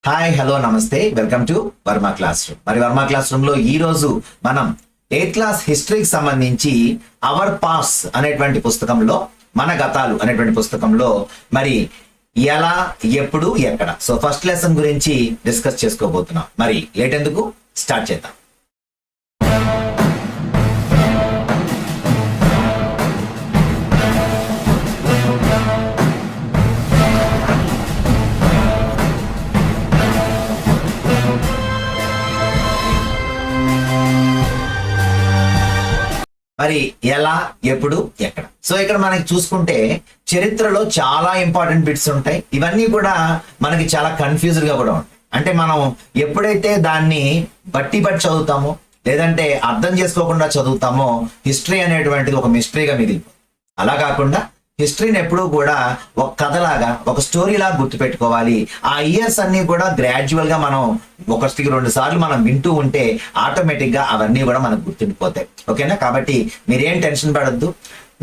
Hi hello నమస్తే welcome to Varma class room. మరి Varma class room లో ఈ రోజు మనం 8th క్లాస్ హిస్టరీకి సంబంధించి అవర్ పాస్ అనేటువంటి పుస్తకంలో మన గతాలు అనేటువంటి పుస్తకంలో మరి ఎలా ఎప్పుడు ఎక్కడ సో ఫస్ట్ లెసన్ గురించి డిస్కస్ చేసుకోబోతున్నాం. మరి లేట్ ఎందుకు స్టార్ట్ చేద్దాం. మరి ఎలా ఎప్పుడు ఎక్కడ సో ఇక్కడ మనకి చూసుకుంటే చరిత్రలో చాలా ఇంపార్టెంట్ బిట్స్ ఉంటాయి. ఇవన్నీ కూడా మనకి చాలా కన్ఫ్యూజ్డ్ గా కూడా ఉంటాయి. అంటే మనం ఎప్పుడైతే దాన్ని బట్టి చదువుతామో లేదంటే అర్థం చేసుకోకుండా చదువుతామో హిస్టరీ అనేటువంటిది ఒక మిస్టరీగా మిగిలిపోతుంది. అలా కాకుండా హిస్టరీని ఎప్పుడూ కూడా ఒక కథలాగా ఒక స్టోరీ లాగా గుర్తుపెట్టుకోవాలి. ఆ ఇయర్స్ అన్ని కూడా గ్రాడ్యువల్ గా మనం ఒకటికి 2 సార్లు మనం వింటూ ఉంటే ఆటోమేటిక్ గా అవన్నీ కూడా మనకు గుర్తుండిపోతాయి. ఓకేనా? కాబట్టి మీరేం టెన్షన్ పడద్దు.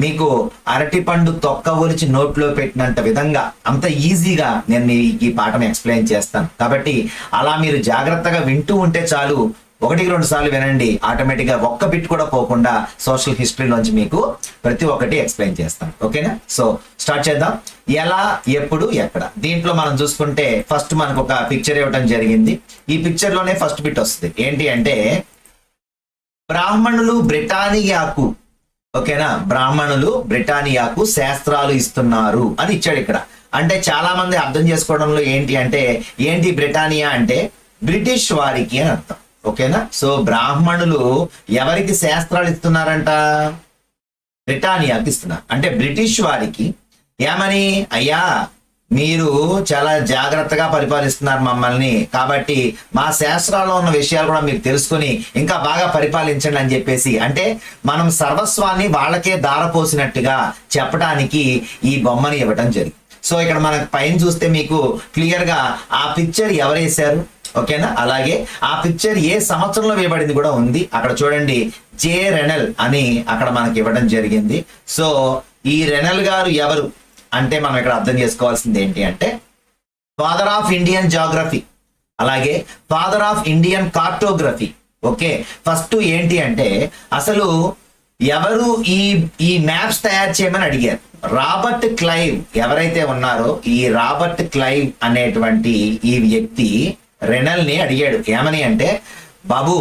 మీకు అరటి పండు తొక్క ఒలిచి నోట్లో పెట్టినంత విధంగా అంత ఈజీగా నేను మీకు ఈ పాఠం ఎక్స్ప్లెయిన్ చేస్తాను. కాబట్టి అలా మీరు జాగ్రత్తగా వింటూ ఉంటే చాలు. 1-2 సార్లు వినండి, ఆటోమేటిక్ గా ఒక్క బిట్ కూడా పోకుండా సోషల్ హిస్టరీలోంచి మీకు ప్రతి ఒక్కటి ఎక్స్ప్లెయిన్ చేస్తాను. ఓకేనా? సో స్టార్ట్ చేద్దాం. ఎలా ఎప్పుడు ఎక్కడ దీంట్లో మనం చూసుకుంటే ఫస్ట్ మనకు ఒక పిక్చర్ ఇవ్వటం జరిగింది. ఈ పిక్చర్ లోనే ఫస్ట్ బిట్ వస్తుంది. ఏంటి అంటే బ్రాహ్మణులు బ్రిటానియాకు, ఓకేనా, బ్రాహ్మణులు బ్రిటానియాకు శాస్త్రాలు ఇస్తున్నారు అని ఇచ్చాడు ఇక్కడ. అంటే చాలా మంది అర్థం చేసుకోవడంలో ఏంటి బ్రిటానియా అంటే బ్రిటిష్ వారికి అని అర్థం. ఓకేనా? సో బ్రాహ్మణులు ఎవరికి శాస్త్రాలు ఇస్తున్నారంట? బ్రిటానియాకి ఇస్తున్నారు. అంటే బ్రిటిష్ వారికి ఏమని, అయ్యా మీరు చాలా జాగ్రత్తగా పరిపాలిస్తున్నారు మమ్మల్ని, కాబట్టి మా శాస్త్రాల్లో ఉన్న విషయాలు కూడా మీరు తెలుసుకుని ఇంకా బాగా పరిపాలించండి అని చెప్పేసి, అంటే మనం సర్వస్వాన్ని వాళ్ళకే దారపోసినట్టుగా చెప్పడానికి ఈ బొమ్మని ఇవ్వటం జరిగింది. సో ఇక్కడ మనకు పైన చూస్తే మీకు క్లియర్ గా ఆ పిక్చర్ ఎవరు వేశారు. ఓకేనా? అలాగే ఆ పిక్చర్ ఏ సంవత్సరంలో వేయబడింది కూడా ఉంది. అక్కడ చూడండి, జే రెనల్ అని అక్కడ మనకి ఇవ్వడం జరిగింది. సో ఈ రెనల్ గారు ఎవరు అంటే మనం ఇక్కడ అర్థం చేసుకోవాల్సింది ఏంటి అంటే ఫాదర్ ఆఫ్ ఇండియన్ జాగ్రఫీ, అలాగే father of Indian cartography. Okay, first ఏంటి అంటే అసలు ఎవరు ఈ మ్యాప్స్ తయారు చేయమని అడిగారు. రాబర్ట్ క్లైవ్ ఎవరైతే ఉన్నారో ఈ రాబర్ట్ క్లైవ్ అనేటువంటి ఈ వ్యక్తి రెనల్ ని అడిగాడు. ఏమని అంటే, బాబు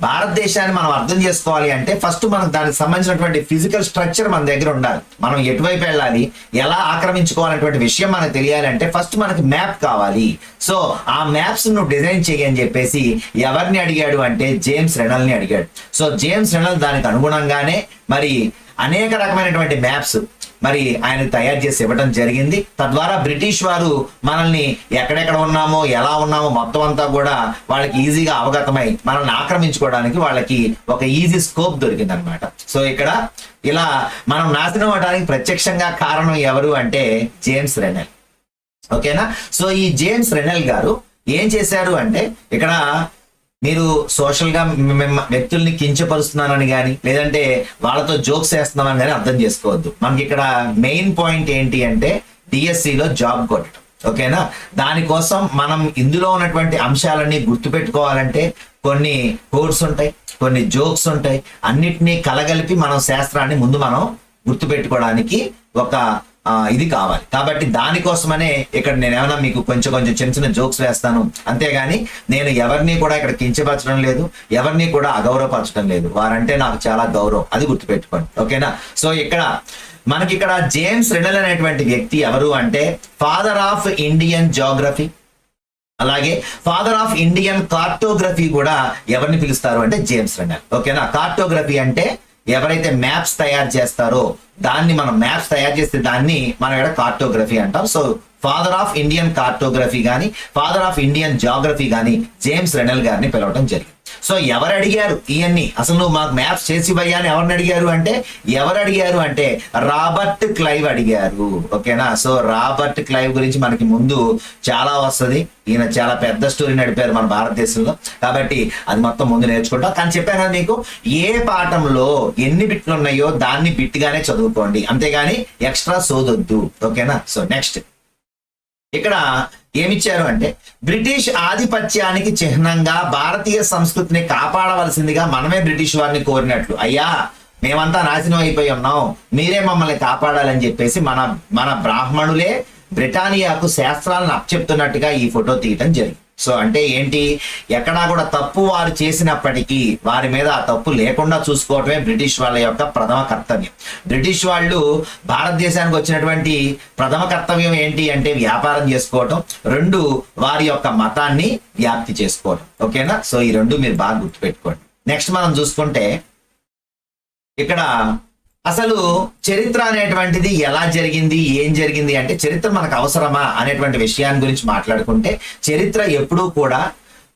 భారతదేశాన్ని మనం అర్థం చేసుకోవాలి అంటే ఫస్ట్ మనకు దానికి సంబంధించినటువంటి ఫిజికల్ స్ట్రక్చర్ మన దగ్గర ఉండాలి. మనం ఎటువైపు వెళ్ళాలి, ఎలా ఆక్రమించుకోవాలనేటువంటి విషయం మనకు తెలియాలంటే ఫస్ట్ మనకి మ్యాప్ కావాలి. సో ఆ మ్యాప్స్ నువ్వు డిజైన్ చేయని చెప్పేసి ఎవరిని అడిగాడు అంటే జేమ్స్ రెనల్ ని అడిగాడు. సో జేమ్స్ రెనల్ దానికి అనుగుణంగానే మరి అనేక రకమైనటువంటి మ్యాప్స్ మరి ఆయన తయారు చేసి ఇవ్వడం జరిగింది. తద్వారా బ్రిటిష్ వారు మనల్ని ఎక్కడెక్కడ ఉన్నామో ఎలా ఉన్నామో మొత్తం అంతా కూడా వాళ్ళకి ఈజీగా అవగతమై మనల్ని ఆక్రమించుకోవడానికి వాళ్ళకి ఒక ఈజీ స్కోప్ దొరికింది అనమాట. సో ఇక్కడ ఇలా మనం నాశనం అవడానికి ప్రత్యక్షంగా కారణం ఎవరు అంటే జేమ్స్ రెనల్. ఓకేనా? సో ఈ జేమ్స్ రెనల్ గారు ఏం చేశారు అంటే ఇక్కడ మీరు సోషల్ గా వ్యక్తుల్ని కించపరుస్తున్నానని కానీ లేదంటే వాళ్ళతో జోక్స్ వేస్తున్నామని కానీ అర్థం చేసుకోవద్దు. మనకి ఇక్కడ మెయిన్ పాయింట్ ఏంటి అంటే డిఎస్సిలో జాబ్ కొట్టడం. ఓకేనా? దానికోసం మనం ఇందులో ఉన్నటువంటి అంశాలన్నీ గుర్తుపెట్టుకోవాలంటే కొన్ని కోడ్స్ ఉంటాయి, కొన్ని జోక్స్ ఉంటాయి, అన్నిటినీ కలగలిపి మనం శాస్త్రాన్ని ముందు మనం గుర్తుపెట్టుకోవడానికి ఒక ఇది కావాలి. కాబట్టి దానికోసమనే ఇక్కడ నేను ఏమైనా మీకు కొంచెం చిన్న జోక్స్ వేస్తాను, అంతేగాని నేను ఎవరిని కూడా ఇక్కడ కించపరచడం లేదు, ఎవరిని కూడా అగౌరవపరచడం లేదు. వారంటే నాకు చాలా గౌరవం, అది గుర్తుపెట్టుకోండి. ఓకేనా? సో మనకి ఇక్కడ జేమ్స్ రెనల్ అనేటువంటి వ్యక్తి ఎవరు అంటే ఫాదర్ ఆఫ్ ఇండియన్ జాగ్రఫీ, అలాగే ఫాదర్ ఆఫ్ ఇండియన్ కార్టోగ్రఫీ కూడా ఎవరిని పిలుస్తారు అంటే జేమ్స్ రెనల్. ఓకేనా? కార్టోగ్రఫీ అంటే ఎవరైతే మ్యాప్స్ తయారు చేస్తారో దాన్ని మనం మ్యాప్స్ తయారు చేస్తే దాన్ని మనం ఇక్కడ కార్టోగ్రఫీ అంటాం. So father of Indian cartography కానీ ఫాదర్ ఆఫ్ ఇండియన్ జాగ్రఫీ కానీ జేమ్స్ రెనల్ గారిని పిలవడం జరిగింది. సో ఎవరు అడిగారు ఇవన్నీ, అసలు నువ్వు మాకు మ్యాప్స్ చేసి ఇవ్వయ్యా అని ఎవరు అడిగారు అంటే రాబర్ట్ క్లైవ్ అడిగారు. ఓకేనా? సో రాబర్ట్ క్లైవ్ గురించి మనకి ముందు చాలా వస్తుంది. ఈయన చాలా పెద్ద స్టోరీ నడిపారు మన భారతదేశంలో, కాబట్టి అది మొత్తం ముందు నేర్చుకుంటాం. కానీ చెప్పాను కదా మీకు, ఏ పాఠంలో ఎన్ని బిట్లు ఉన్నాయో దాన్ని బిట్గానే చదువుకోండి, అంతేగాని ఎక్స్ట్రా సోదొద్దు. ఓకేనా? సో నెక్స్ట్ ఇక్కడ ఏమిచ్చారు అంటే బ్రిటిష్ ఆధిపత్యానికి చిహ్నంగా భారతీయ సంస్కృతిని కాపాడవలసిందిగా మనమే బ్రిటిష్ వారిని కోరినట్లు, అయ్యా మేమంతా నాశనం అయిపోయి ఉన్నాం, మీరే మమ్మల్ని కాపాడాలని చెప్పేసి మన బ్రాహ్మణులే బ్రిటానియాకు శాస్త్రాలను అప్పచెప్తున్నట్టుగా ఈ ఫోటో తీయటం జరిగింది. సో అంటే ఏంటి, ఎక్కడా కూడా తప్పు వారు చేసినప్పటికీ వారి మీద ఆ తప్పు లేకుండా చూసుకోవటమే బ్రిటిష్ వాళ్ళ యొక్క ప్రథమ కర్తవ్యం. బ్రిటిష్ వాళ్ళు భారతదేశానికి వచ్చినటువంటి ప్రథమ కర్తవ్యం ఏంటి అంటే వ్యాపారం చేసుకోవటం, రెండు వారి యొక్క మతాన్ని వ్యాప్తి చేసుకోవటం. ఓకేనా, సో ఈ రెండు మీరు బాగా గుర్తుపెట్టుకోండి. నెక్స్ట్ మనం చూసుకుంటే ఇక్కడ అసలు చరిత్ర అనేటువంటిది ఎలా జరిగింది, ఏం జరిగింది అంటే చరిత్ర మనకు అవసరమా అనేటువంటి విషయాన్ని గురించి మాట్లాడుకుంటే చరిత్ర ఎప్పుడూ కూడా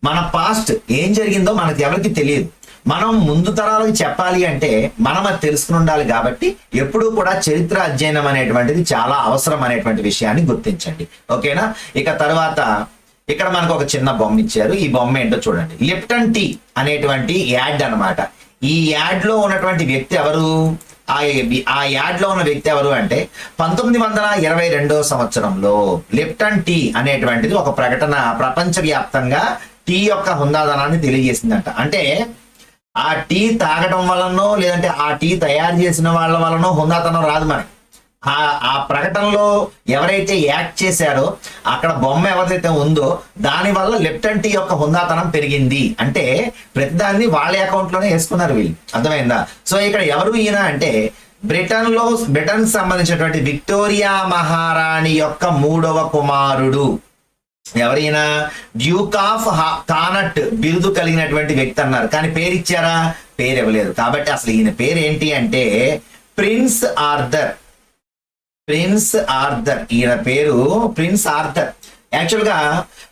మన పాస్ట్ ఏం జరిగిందో మనకి ఎవరికి తెలియదు. మనం ముందు తరాలకు చెప్పాలి అంటే మనం అది తెలుసుకుని ఉండాలి. కాబట్టి ఎప్పుడూ కూడా చరిత్ర అధ్యయనం అనేటువంటిది చాలా అవసరం అనేటువంటి విషయాన్ని గుర్తించండి. ఓకేనా, ఇక తర్వాత ఇక్కడ మనకు ఒక చిన్న బొమ్మ ఇచ్చారు. ఈ బొమ్మ ఏంటో చూడండి. లిప్టన్ టీ అనేటువంటి యాడ్ అన్నమాట. ఈ యాడ్ లో ఉన్నటువంటి వ్యక్తి ఎవరు, ఆ యాడ్ లో ఉన్న వ్యక్తి ఎవరు అంటే 1922 సంవత్సరంలో లిప్టన్ టీ అనేటువంటిది ఒక ప్రకటన ప్రపంచవ్యాప్తంగా టీ యొక్క హుందాదనాన్ని తెలియజేసిందంట. అంటే ఆ టీ తాగడం వలనో లేదంటే ఆ టీ తయారు చేసిన వాళ్ళ వలనో హుందాతనం రాదు మనకి. ఆ ప్రకటనలో ఎవరైతే యాక్ట్ చేశారో అక్కడ బొమ్మ ఎవరైతే ఉందో దాని వల్ల లిప్టన్ టీ యొక్క హుందాతనం పెరిగింది. అంటే ప్రతిదాన్ని వాళ్ళ అకౌంట్ లోనే వేసుకున్నారు వీళ్ళు. అర్థమైందా? సో ఇక్కడ ఎవరు ఈయన అంటే బ్రిటన్ సంబంధించినటువంటి విక్టోరియా మహారాణి యొక్క 3వ కుమారుడు. ఎవరైనా డ్యూక్ ఆఫ్ కానట్ బిరుదు కలిగినటువంటి వ్యక్తి అన్నారు, కానీ పేరు ఇచ్చారా? పేరు ఇవ్వలేదు. కాబట్టి అసలు ఈయన పేరు ఏంటి అంటే ప్రిన్స్ ఆర్థర్. ఈయన పేరు ప్రిన్స్ ఆర్థర్. యాక్చువల్ గా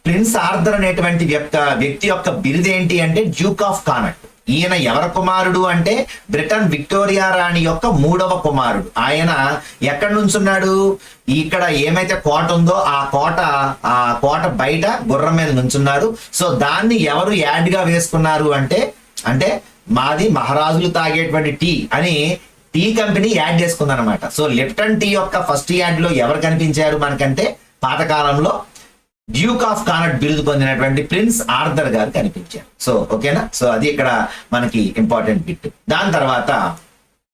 ప్రిన్స్ ఆర్థర్ అనేటువంటి వ్యక్తి యొక్క బిరుదు ఏంటి అంటే డ్యూక్ ఆఫ్ కానట్. ఈయన ఎవరి కుమారుడు అంటే బ్రిటన్ విక్టోరియా రాణి యొక్క 3వ కుమారుడు. ఆయన ఎక్కడి నుంచి ఉన్నాడు? ఇక్కడ ఏమైతే కోట ఉందో ఆ కోట బయట గుర్రం మీద నుంచున్నారు. సో దాన్ని ఎవరు యాడ్ గా వేసుకున్నారు అంటే మాది మహారాజులు తాగేటువంటి టీ అని టీ కంపెనీ యాడ్ చేసుకుంది అనమాట. సో లిప్టన్ టీ యొక్క ఫస్ట్ యాడ్ లో ఎవరు కనిపించారు మనకంటే పాతకాలంలో డ్యూక్ ఆఫ్ కానట్ బిరుదు పొందినటువంటి ప్రిన్స్ ఆర్థర్ గారు కనిపించారు. సో ఓకేనా, సో అది ఇక్కడ మనకి ఇంపార్టెంట్ బిట్. దాని తర్వాత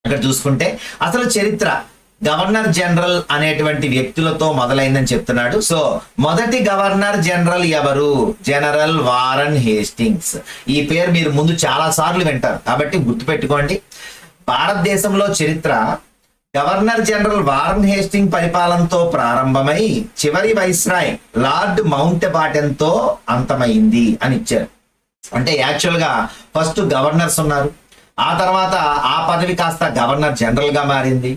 ఇక్కడ చూసుకుంటే అసలు చరిత్ర గవర్నర్ జనరల్ అనేటువంటి వ్యక్తులతో మొదలైందని చెప్తున్నాడు. సో మొదటి గవర్నర్ జనరల్ ఎవరు? General Warren Hastings. ఈ పేరు మీరు ముందు చాలా సార్లు వింటారు కాబట్టి గుర్తుపెట్టుకోండి. భారతదేశంలో చరిత్ర గవర్నర్ జనరల్ వారన్ హేస్టింగ్ పరిపాలనతో ప్రారంభమై చివరి వైస్రాయ్ లార్డ్ మౌంట్ బాటెన్ తో అంతమైంది అని ఇచ్చారు. అంటే యాక్చువల్ గా ఫస్ట్ గవర్నర్స్ ఉన్నారు, ఆ తర్వాత ఆ పదవి కాస్త గవర్నర్ జనరల్ గా మారింది,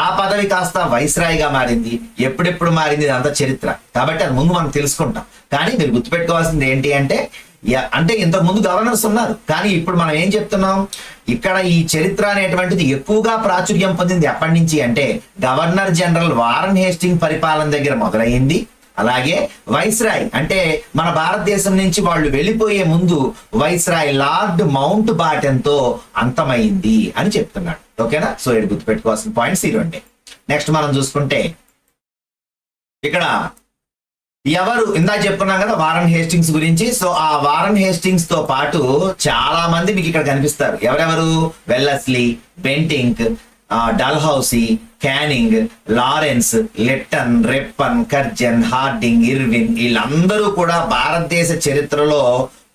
ఆ పదవి కాస్త వైస్రాయ్ గా మారింది. ఎప్పుడెప్పుడు మారింది ఇదంతా చరిత్ర, కాబట్టి అది ముందు మనం తెలుసుకుంటాం. కానీ మీరు గుర్తుపెట్టుకోవాల్సింది ఏంటి అంటే ఇంతకు ముందు గవర్నర్స్ ఉన్నారు, కానీ ఇప్పుడు మనం ఏం చెప్తున్నాం, ఇక్కడ ఈ చరిత్ర అనేటువంటిది ఎక్కువగా ప్రాచుర్యం పొందింది ఎప్పటి నుంచి అంటే గవర్నర్ జనరల్ వారన్ హేస్టింగ్ పరిపాలన దగ్గర మొదలైంది. అలాగే వైస్రాయ్ అంటే మన భారతదేశం నుంచి వాళ్ళు వెళ్ళిపోయే ముందు వైస్రాయ్ లార్డ్ మౌంట్ బాటెన్ తో అంతమైంది అని చెప్తున్నాడు. ఓకేనా, సో ఇది గుర్తుపెట్టుకోవాల్సిన పాయింట్స్ ఈ రెండే. నెక్స్ట్ మనం చూసుకుంటే ఇక్కడ ఎవరు ఇందాక చెప్పుకున్నాం కదా వారన్ హేస్టింగ్స్ గురించి. సో ఆ వారన్ హేస్టింగ్స్ తో పాటు చాలా మంది మీకు ఇక్కడ కనిపిస్తారు. ఎవరెవరు? Wellesley, Bentinck, Dalhousie, Canning, Lawrence, Lytton, Ripon, Curzon, Hardinge, Irwin వీళ్ళందరూ కూడా భారతదేశ చరిత్రలో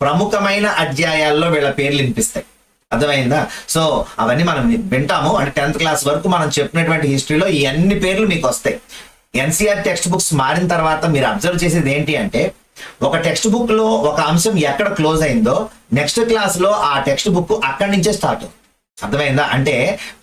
ప్రముఖమైన అధ్యాయాల్లో వీళ్ళ పేర్లు వినిపిస్తాయి. అర్థమైందా? సో అవన్నీ మనం వింటాము. అంటే 10th క్లాస్ వరకు మనం చెప్పినటువంటి హిస్టరీలో ఈ అన్ని పేర్లు మీకు వస్తాయి. ఎన్సీఆర్ టెక్స్ట్ బుక్స్ మారిన తర్వాత మీరు అబ్జర్వ్ చేసేది ఏంటి అంటే ఒక టెక్స్ట్ బుక్ లో ఒక అంశం ఎక్కడ క్లోజ్ అయిందో నెక్స్ట్ క్లాస్ లో ఆ టెక్స్ట్ బుక్ అక్కడి నుంచే స్టార్ట్. అర్థమైందా? అంటే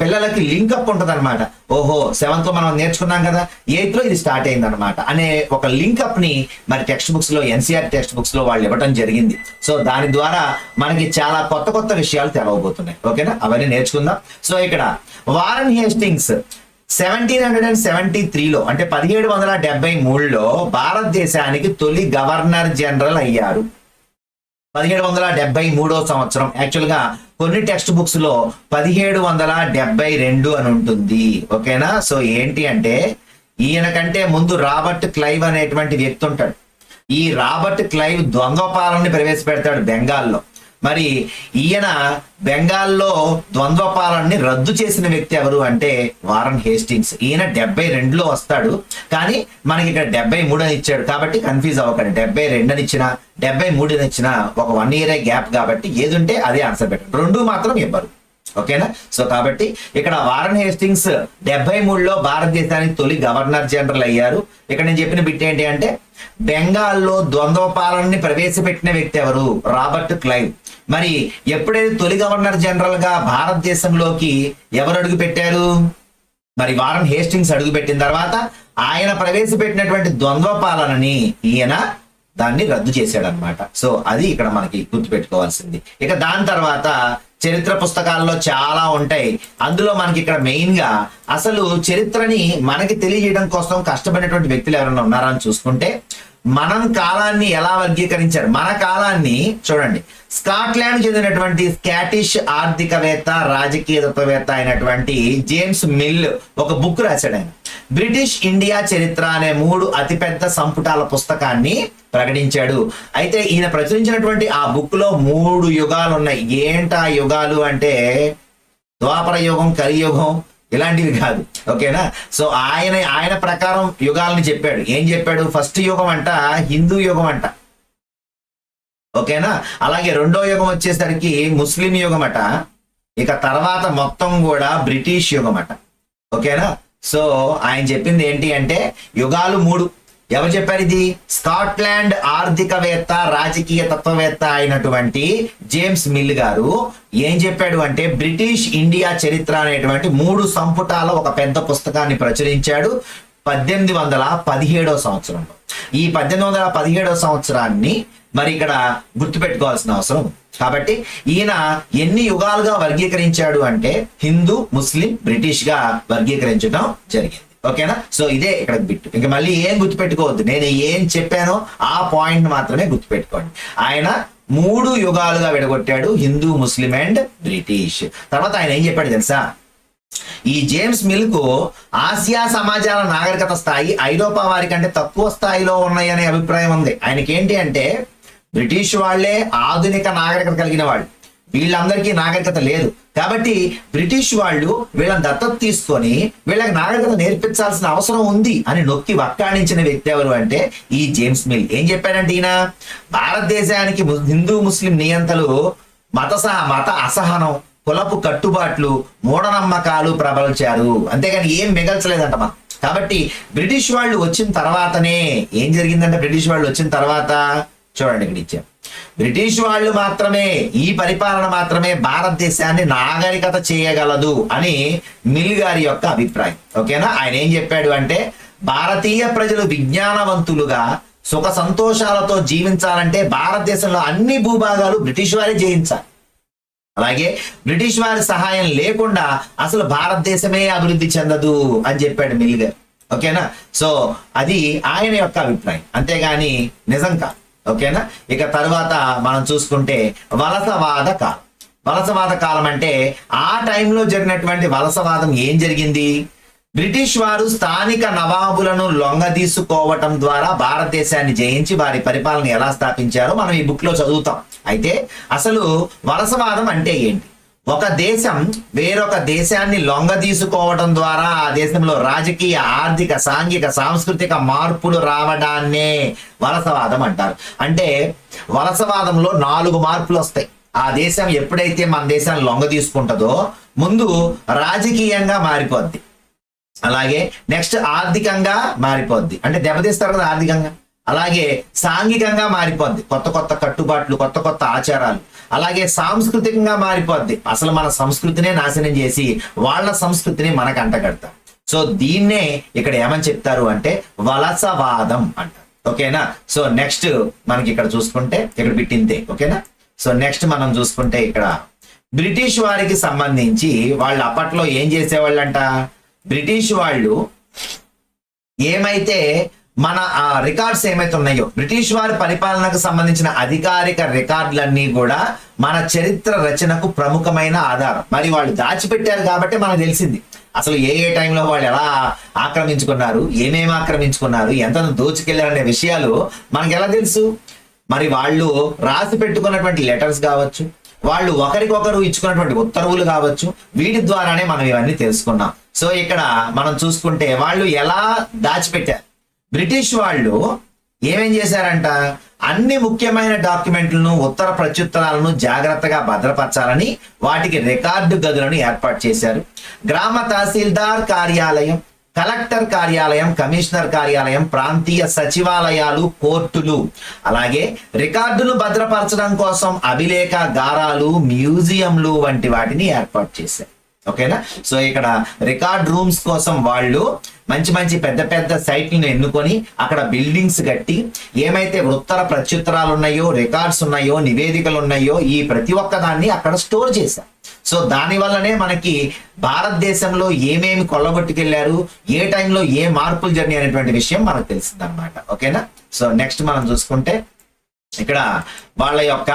పిల్లలకి లింకప్ ఉంటుంది అనమాట. ఓహో 7th లో మనం నేర్చుకున్నాం కదా, 8th లో ఇది స్టార్ట్ అయింది అనమాట అనే ఒక లింకప్ ని మరి టెక్స్ట్ బుక్స్ లో ఎన్సీఆర్ టెక్స్ట్ బుక్స్ లో వాళ్ళు ఇవ్వడం జరిగింది. సో దాని ద్వారా మనకి చాలా కొత్త కొత్త విషయాలు తెలవబోతున్నాయి. ఓకేనా, అవన్నీ నేర్చుకుందాం. సో ఇక్కడ వారన్ హేస్టింగ్స్ 1773లో అంటే 1773లో భారతదేశానికి తొలి గవర్నర్ జనరల్ అయ్యారు. 1773వ సంవత్సరం. యాక్చువల్ గా కొన్ని టెక్స్ట్ బుక్స్ లో 1772 అని ఉంటుంది. ఓకేనా, సో ఏంటి అంటే ఈయన కంటే ముందు రాబర్ట్ క్లైవ్ అనేటువంటి వ్యక్తి ఉంటాడు. ఈ రాబర్ట్ క్లైవ్ ద్వంద్వ పాలనని ప్రవేశపెడతాడు బెంగాల్లో. మరి ఈయన బెంగాల్లో ద్వంద్వ పాలనని రద్దు చేసిన వ్యక్తి ఎవరు అంటే వారన్ హేస్టింగ్స్. ఈయన 72లో వస్తాడు, కానీ మనకి ఇక్కడ 73 అని ఇచ్చాడు కాబట్టి కన్ఫ్యూజ్ అవ్వకండి. 72 అని ఇచ్చినా 73 అని ఇచ్చినా ఒక 1 ఇయర్ గ్యాప్ కాబట్టి ఏది ఉంటే అదే ఆన్సర్ పెట్టండి. 2 మాత్రం ఇవ్వరు. ఓకేనా? సో కాబట్టి ఇక్కడ వారన్ హేస్టింగ్స్ 73లో భారతదేశానికి తొలి గవర్నర్ జనరల్ అయ్యారు. ఇక్కడ నేను చెప్పిన బిట్ ఏంటి అంటే బెంగాల్లో ద్వంద్వ పాలనని ప్రవేశపెట్టిన వ్యక్తి ఎవరు? Robert Clive. మరి ఎప్పుడైతే తొలి గవర్నర్ జనరల్ గా భారతదేశంలోకి ఎవరు అడుగు పెట్టారు? మరి వారన్ హేస్టింగ్స్ అడుగు పెట్టిన తర్వాత ఆయన ప్రవేశపెట్టినటువంటి ద్వంద్వ పాలనని ఈయన దాన్ని రద్దు చేశాడు అనమాట. సో అది ఇక్కడ మనకి గుర్తుపెట్టుకోవాల్సింది. ఇక దాని తర్వాత చరిత్ర పుస్తకాల్లో చాలా ఉంటాయి. అందులో మనకి ఇక్కడ మెయిన్ గా అసలు చరిత్రని మనకి తెలియజేయడం కోసం కష్టపడినటువంటి వ్యక్తులు ఎవరైనా ఉన్నారా అని చూసుకుంటే మనం కాలాన్ని ఎలా వర్గీకరించారు? మన కాలాన్ని చూడండి. స్కాట్లాండ్ చెందినటువంటి స్కాటిష్ ఆర్థికవేత్త, రాజకీయ తత్వవేత్త అయినటువంటి జేమ్స్ మిల్ ఒక బుక్ రాశాడు. ఆయన బ్రిటిష్ ఇండియా చరిత్ర అనే 3 అతిపెద్ద సంపుటాల పుస్తకాన్ని ప్రకటించాడు. అయితే ఈయన ప్రచురించినటువంటి ఆ బుక్ లో 3 యుగాలు ఉన్నాయి. ఏంటా యుగాలు అంటే ద్వాపర యుగం, కలియుగం ఇలాంటివి కాదు. ఓకేనా? సో ఆయన ప్రకారం యుగాలని చెప్పాడు. ఏం చెప్పాడు? ఫస్ట్ యుగం అంట హిందూ యుగం అంట. ఓకేనా? అలాగే 2వ యుగం వచ్చేసరికి ముస్లిం యుగం అట. ఇక తర్వాత మొత్తం కూడా బ్రిటిష్ యుగం అట. ఓకేనా? సో ఆయన చెప్పింది ఏంటి అంటే యుగాలు 3. ఎవరు చెప్పారు ఇది? స్కాట్లాండ్ ఆర్థికవేత్త, రాజకీయ తత్వవేత్త అయినటువంటి జేమ్స్ మిల్ గారు ఏం చెప్పాడు అంటే బ్రిటిష్ ఇండియా చరిత్ర అనేటువంటి 3 సంపుటాల ఒక పెద్ద పుస్తకాన్ని ప్రచురించాడు 1817వ సంవత్సరంలో. ఈ 1817వ సంవత్సరాన్ని మరి ఇక్కడ గుర్తుపెట్టుకోవాల్సిన అవసరం. కాబట్టి ఈయన ఎన్ని యుగాలుగా వర్గీకరించాడు అంటే హిందూ, ముస్లిం, బ్రిటిష్ గా వర్గీకరించడం జరిగింది. ఓకేనా? సో ఇదే ఇక్కడ బిట్. ఇంకా మళ్ళీ ఏం గుర్తుపెట్టుకోవద్దు. నేను ఏం చెప్పానో ఆ పాయింట్ మాత్రమే గుర్తుపెట్టుకోండి. ఆయన 3 యుగాలుగా విడగొట్టాడు, హిందూ, ముస్లిం అండ్ బ్రిటిష్. తర్వాత ఆయన ఏం చెప్పాడు తెలుసా? ఈ జేమ్స్ మిల్ కు ఆసియా సమాజాల నాగరికత స్థాయి ఐరోపా వారి కంటే తక్కువ స్థాయిలో ఉన్నాయి అనే అభిప్రాయం ఉంది. ఆయనకి ఏంటి అంటే బ్రిటిష్ వాళ్లే ఆధునిక నాగరికత కలిగిన వాళ్ళు, వీళ్ళందరికీ నాగరికత లేదు. కాబట్టి బ్రిటిష్ వాళ్ళు వీళ్ళని దత్తత తీసుకొని వీళ్ళకి నాగరికత నేర్పించాల్సిన అవసరం ఉంది అని నొక్కి వక్కాణించిన వ్యక్తి ఎవరు అంటే ఈ జేమ్స్ మిల్. ఏం చెప్పాడంటే ఈయన భారతదేశానికి హిందూ, ముస్లిం నియంతలు మత అసహనం, కులపు కట్టుబాట్లు, మూఢనమ్మకాలు ప్రబల్చారు. అంతేగాని ఏం మిగల్చలేదంట మనం. కాబట్టి బ్రిటిష్ వాళ్ళు వచ్చిన తర్వాతనే ఏం జరిగిందంటే బ్రిటిష్ వాళ్ళు వచ్చిన తర్వాత చూడండి ఇక్కడ ఇచ్చాం. బ్రిటిష్ వాళ్ళు మాత్రమే, ఈ పరిపాలన మాత్రమే భారతదేశాన్ని నాగరికత చేయగలదు అని మిల్ గారి యొక్క అభిప్రాయం. ఓకేనా? ఆయన ఏం చెప్పాడు అంటే భారతీయ ప్రజలు విజ్ఞానవంతులుగా సుఖ సంతోషాలతో జీవించాలంటే భారతదేశంలో అన్ని భూభాగాలు బ్రిటిష్ వారే జయించాలి. అలాగే బ్రిటిష్ వారి సహాయం లేకుండా అసలు భారతదేశమే అభివృద్ధి చెందదు అని చెప్పాడు మిల్ గారు. ఓకేనా? సో అది ఆయన యొక్క అభిప్రాయం, అంతేగాని నిజం కాదు. ఓకేనా? ఇక తర్వాత మనం చూసుకుంటే వలసవాద కాలం. వలసవాద కాలం అంటే ఆ టైంలో జరిగినటువంటి వలసవాదం ఏం జరిగింది? బ్రిటిష్ వారు స్థానిక నవాబులను లొంగదీసుకోవటం ద్వారా భారతదేశాన్ని జయించి వారి పరిపాలన ఎలా స్థాపించారో మనం ఈ బుక్ లో చదువుతాం. అయితే అసలు వలసవాదం అంటే ఏంటి? ఒక దేశం వేరొక దేశాన్ని లొంగదీసుకోవడం ద్వారా ఆ దేశంలో రాజకీయ, ఆర్థిక, సాంఘిక, సాంస్కృతిక మార్పులు రావడాన్నే వలసవాదం అంటారు. అంటే వలసవాదంలో 4 మార్పులు వస్తాయి. ఆ దేశం ఎప్పుడైతే మన దేశాన్ని లొంగ తీసుకుంటుందో ముందు రాజకీయంగా మారిపోద్ది, అలాగే నెక్స్ట్ ఆర్థికంగా మారిపోద్ది, అంటే దెబ్బతీస్తారు కదా ఆర్థికంగా. అలాగే సాంఘికంగా మారిపోద్ది, కొత్త కొత్త కట్టుబాట్లు, కొత్త కొత్త ఆచారాలు. అలాగే సాంస్కృతికంగా మారిపోద్ది, అసలు మన సంస్కృతినే నాశనం చేసి వాళ్ళ సంస్కృతిని మనకు అంటగడతారు. సో దీన్నే ఇక్కడ ఏమని చెప్తారు అంటే వలసవాదం అంటారు. ఓకేనా? సో నెక్స్ట్ మనకి ఇక్కడ చూసుకుంటే ఇక్కడ బిట్టింతే. ఓకేనా? సో నెక్స్ట్ మనం చూసుకుంటే ఇక్కడ బ్రిటిష్ వారికి సంబంధించి వాళ్ళు అప్పట్లో ఏం చేసేవాళ్ళంట, బ్రిటిష్ వాళ్ళు ఏమైతే మన రికార్డ్స్ ఏమైతే ఉన్నాయో, బ్రిటిష్ వారి పరిపాలనకు సంబంధించిన అధికారిక రికార్డులన్నీ కూడా మన చరిత్ర రచనకు ప్రముఖమైన ఆధారం. మరి వాళ్ళు దాచిపెట్టారు కాబట్టి మనకు తెలిసింది. అసలు ఏ టైంలో వాళ్ళు ఎలా ఆక్రమించుకున్నారు, ఏమేమి ఆక్రమించుకున్నారు, ఎంత దోచుకెళ్లారనే విషయాలు మనకు ఎలా తెలుసు? మరి వాళ్ళు రాసి పెట్టుకున్నటువంటి లెటర్స్ కావచ్చు, వాళ్ళు ఒకరికొకరు ఇచ్చుకున్నటువంటి ఉత్తర్వులు కావచ్చు, వీటి ద్వారానే మనం ఇవన్నీ తెలుసుకున్నాం. సో ఇక్కడ మనం చూసుకుంటే వాళ్ళు ఎలా దాచిపెట్టారు. బ్రిటిష్ వాళ్ళు ఏమేం చేశారంట, అన్ని ముఖ్యమైన డాక్యుమెంట్లను, ఉత్తర ప్రత్యుత్తరాలను జాగ్రత్తగా భద్రపరచాలని వాటికి రికార్డు గదులను ఏర్పాటు చేశారు. గ్రామ తహసీల్దార్ కార్యాలయం, కలెక్టర్ కార్యాలయం, కమిషనర్ కార్యాలయం, ప్రాంతీయ సచివాలయాలు, కోర్టులు, అలాగే రికార్డును భద్రపరచడం కోసం అభిలేఖాగారాలు, మ్యూజియంలు వంటి వాటిని ఏర్పాటు చేశారు. ఓకేనా? సో ఇక్కడ రికార్డ్ రూమ్స్ కోసం వాళ్ళు మంచి మంచి పెద్ద పెద్ద సైట్లను ఎన్నుకొని అక్కడ బిల్డింగ్స్ కట్టి ఏమైతే ఉత్తర ప్రత్యుత్తరాలు ఉన్నాయో, రికార్డ్స్ ఉన్నాయో, నివేదికలు ఉన్నాయో, ఈ ప్రతి ఒక్క దాన్ని అక్కడ స్టోర్ చేశారు. సో దాని వల్లనే మనకి భారతదేశంలో ఏమేమి కొల్లగొట్టుకెళ్లారు, ఏ టైంలో ఏ మార్పులు జరిగాయి అనేటువంటి విషయం మనకు తెలిసింది అనమాట. ఓకేనా? సో నెక్స్ట్ మనం చూసుకుంటే ఇక్కడ వాళ్ళ యొక్క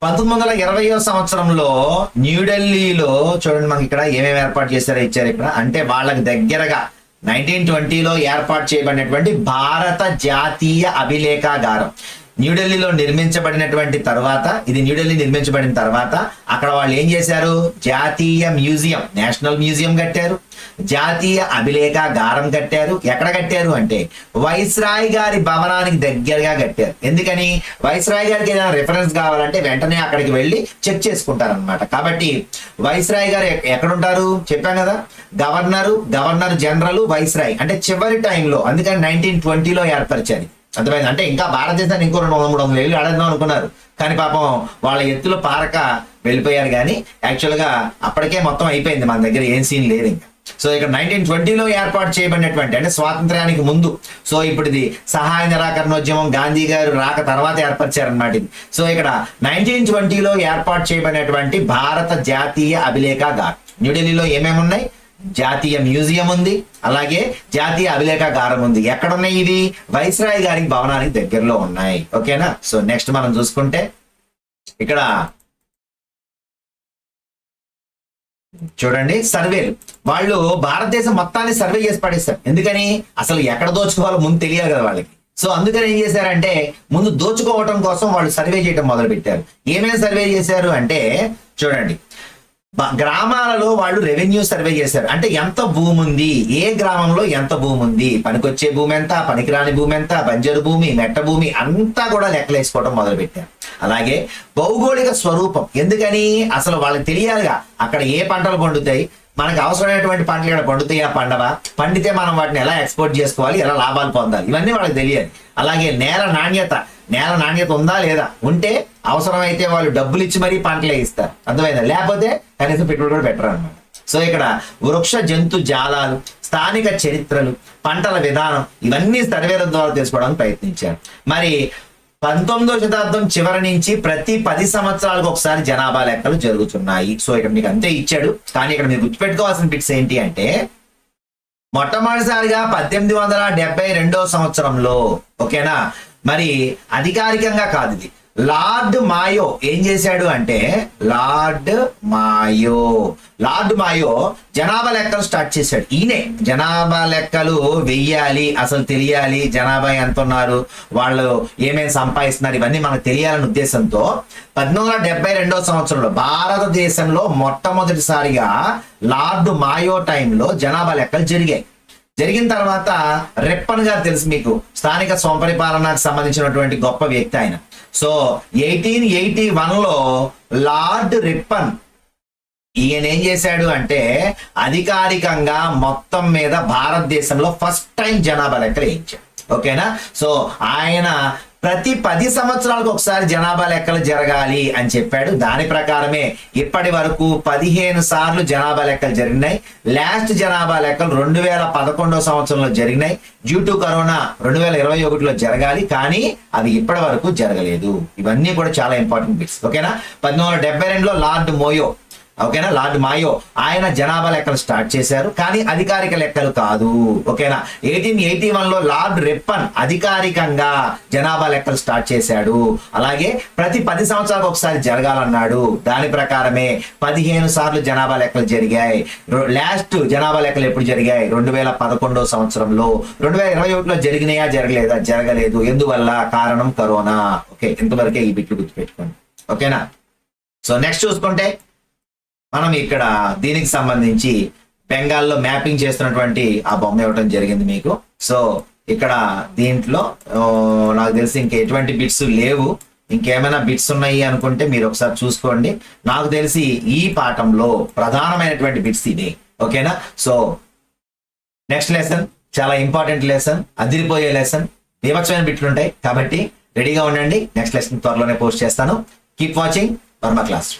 1920వ సంవత్సరంలో న్యూఢిల్లీలో చూడండి, మనకి ఇక్కడ ఏమేమి ఏర్పాటు చేశారో ఇచ్చారు ఇక్కడ. అంటే వాళ్ళకి దగ్గరగా 1920లో ఏర్పాటు చేయబడినటువంటి భారత జాతీయ అభిలేఖాగారం న్యూఢిల్లీలో నిర్మించబడినటువంటి తర్వాత, ఇది న్యూఢిల్లీ నిర్మించబడిన తర్వాత అక్కడ వాళ్ళు ఏం చేశారు, జాతీయ మ్యూజియం, నేషనల్ మ్యూజియం కట్టారు, జాతీయ అభిలేఖాగారం కట్టారు. ఎక్కడ కట్టారు అంటే వైస్రాయ్ గారి భవనానికి దగ్గరగా కట్టారు. ఎందుకని? వైస్రాయ్ గారికి ఏదైనా రిఫరెన్స్ కావాలంటే వెంటనే అక్కడికి వెళ్ళి చెక్ చేసుకుంటారు అనమాట. కాబట్టి వైస్రాయ్ గారు ఎక్కడుంటారు చెప్పాం కదా, గవర్నర్ జనరల్ వైస్రాయ్, అంటే చివరి టైంలో, అందుకని 1920లో ఏర్పరిచారు. అర్థమైంది? అంటే ఇంకా భారతదేశాన్ని ఇంకో 200-300 ఏళ్ళు ఆడేద్దాం అనుకున్నారు, కానీ పాపం వాళ్ళ ఎత్తులు పారక వెళ్ళిపోయారు. కానీ యాక్చువల్గా అప్పటికే మొత్తం అయిపోయింది, మన దగ్గర ఏం సీన్ లేదు ఇంకా. సో ఇక్కడ 1920లో ఏర్పాటు చేయబడినటువంటి, అంటే స్వాతంత్ర్యానికి ముందు, సో ఇప్పుడు ఇది సహాయ నిరాకరణోద్యమం గాంధీ గారు రాక తర్వాత ఏర్పరిచారనమాట ఇది. సో ఇక్కడ 1920లో ఏర్పాటు చేయబడినటువంటి భారత జాతీయ అభిలేఖాగారం. న్యూఢిల్లీలో ఏమేమి ఉన్నాయి? జాతీయ మ్యూజియం ఉంది, అలాగే జాతీయ అభిలేఖాగారం ఉంది. ఎక్కడున్నాయి ఇవి? వైస్రాయ్ గారి భవనానికి దగ్గరలో ఉన్నాయి. ఓకేనా? సో నెక్స్ట్ మనం చూసుకుంటే ఇక్కడ చూడండి, సర్వేలు. వాళ్ళు భారతదేశం మొత్తాన్ని సర్వే చేసి పడేస్తారు. ఎందుకని? అసలు ఎక్కడ దోచుకోవాలో ముందు తెలియాలి కదా వాళ్ళకి. సో అందుకని ఏం చేశారంటే ముందు దోచుకోవటం కోసం వాళ్ళు సర్వే చేయడం మొదలు పెట్టారు. ఏమేమి సర్వే చేశారు అంటే చూడండి, గ్రామాలలో వాళ్ళు రెవెన్యూ సర్వే చేశారు. అంటే ఎంత భూమి ఉంది, ఏ గ్రామంలో ఎంత భూమి ఉంది, పనికొచ్చే భూమి ఎంత, పనికిరాని భూమి ఎంత, బంజరు భూమి, మెట్ట భూమి అంతా కూడా లెక్కలేసుకోవడం మొదలు పెట్టారు. అలాగే భౌగోళిక స్వరూపం. ఎందుకని? అసలు వాళ్ళకి తెలియాలిగా అక్కడ ఏ పంటలు పండుతాయి, మనకు అవసరమైనటువంటి పంటలు ఇక్కడ పండుతాయా, పండవా, పండితే మనం వాటిని ఎలా ఎక్స్పోర్ట్ చేసుకోవాలి, ఎలా లాభాలు పొందాలి, ఇవన్నీ వాళ్ళకి తెలియాలి. అలాగే నేల నాణ్యత ఉందా లేదా, ఉంటే అవసరమైతే వాళ్ళు డబ్బులు ఇచ్చి మరీ పంటలే ఇస్తారు. అర్థమైందా? లేకపోతే కనీసం పెట్టుబడి కూడా పెట్టరు అనమాట. సో ఇక్కడ వృక్ష జంతు జాలాలు, స్థానిక చరిత్రలు, పంటల విధానం, ఇవన్నీ సర్వేల ద్వారా తెలుసుకోవడానికి ప్రయత్నించారు. మరి 19వ శతాబ్దం చివరి నుంచి ప్రతి 10 సంవత్సరాలకు ఒకసారి జనాభా లెక్కలు జరుగుతున్నాయి. సో ఇక్కడ మీకు అంతే ఇచ్చాడు, కానీ ఇక్కడ మీరు గుర్తుపెట్టుకోవాల్సిన బిట్స్ ఏంటి అంటే మొట్టమొదటిసారిగా 1872వ సంవత్సరంలో, ఓకేనా, మరి అధికారికంగా కాదు ఇది, లార్డ్ మాయో ఏం చేశాడు అంటే లార్డ్ మాయో జనాభా లెక్కలు స్టార్ట్ చేశాడు. ఈయనే జనాభా లెక్కలు వెయ్యాలి, అసలు తెలియాలి జనాభా ఎంత ఉన్నారు, వాళ్ళు ఏమేమి సంపాదిస్తున్నారు, ఇవన్నీ మనకు తెలియాలనే ఉద్దేశంతో 1872వ సంవత్సరంలో భారతదేశంలో మొట్టమొదటిసారిగా లార్డ్ మాయో టైంలో జనాభా లెక్కలు జరిగిన తర్వాత రిప్పన్ గారు తెలుసు మీకు, స్థానిక స్వపరిపాలనకు సంబంధించినటువంటి గొప్ప వ్యక్తి ఆయన. సో 1881లో లార్డ్ రిప్పన్ ఈయన ఏం చేశాడు అంటే అధికారికంగా మొత్తం మీద భారతదేశంలో ఫస్ట్ టైం జనాభా లెక్కలు వేయించాడు. ఓకేనా? సో ఆయన ప్రతి 10 సంవత్సరాలకు ఒకసారి జనాభా లెక్కలు జరగాలి అని చెప్పాడు. దాని ప్రకారమే ఇప్పటి వరకు 15 సార్లు జనాభా లెక్కలు జరిగినాయి. లాస్ట్ జనాభా లెక్కలు 2011వ సంవత్సరంలో జరిగినాయి. డ్యూ టు కరోనా 2021లో జరగాలి, కానీ అవి ఇప్పటి వరకు జరగలేదు. ఇవన్నీ కూడా చాలా ఇంపార్టెంట్ బిట్స్. ఓకేనా? 1872లో లార్డ్ ఓకేనా. లార్డ్ మాయో ఆయన జనాభా లెక్కలు స్టార్ట్ చేశారు, కానీ అధికారిక లెక్కలు కాదు. ఓకేనా. 1881లో లార్డ్ రిప్పన్ అధికారికంగా జనాభా లెక్కలు స్టార్ట్ చేశాడు. అలాగే ప్రతి 10 సంవత్సరాలకు ఒకసారి జరగాలన్నాడు. దాని ప్రకారమే 15 సార్లు జనాభా లెక్కలు జరిగాయి. లాస్ట్ జనాభా లెక్కలు ఎప్పుడు జరిగాయి? 2011 సంవత్సరంలో. 2021లో జరిగినాయా జరగలేదా? జరగలేదు. ఎందువల్ల? కారణం కరోనా. ఓకే, ఇంతవరకే ఈ బిట్లు గుర్తుపెట్టుకోండి. ఓకేనా. సో నెక్స్ట్ చూసుకుంటే మనం ఇక్కడ దీనికి సంబంధించి బెంగాల్లో మ్యాపింగ్ చేస్తున్నటువంటి ఆ బొమ్మ ఇవ్వడం జరిగింది మీకు. సో ఇక్కడ దీంట్లో నాకు తెలిసి ఇంక ఎటువంటి బిట్స్ లేవు. ఇంకేమైనా బిట్స్ ఉన్నాయి అనుకుంటే మీరు ఒకసారి చూసుకోండి. నాకు తెలిసి ఈ పాఠంలో ప్రధానమైనటువంటి బిట్స్ ఇది. ఓకేనా. సో నెక్స్ట్ లెసన్ చాలా ఇంపార్టెంట్ లెసన్, అదిరిపోయే లెసన్, బీభత్సమైన బిట్లు ఉంటాయి కాబట్టి రెడీగా ఉండండి. నెక్స్ట్ లెసన్ త్వరలోనే పోస్ట్ చేస్తాను. Keep watching Varma class.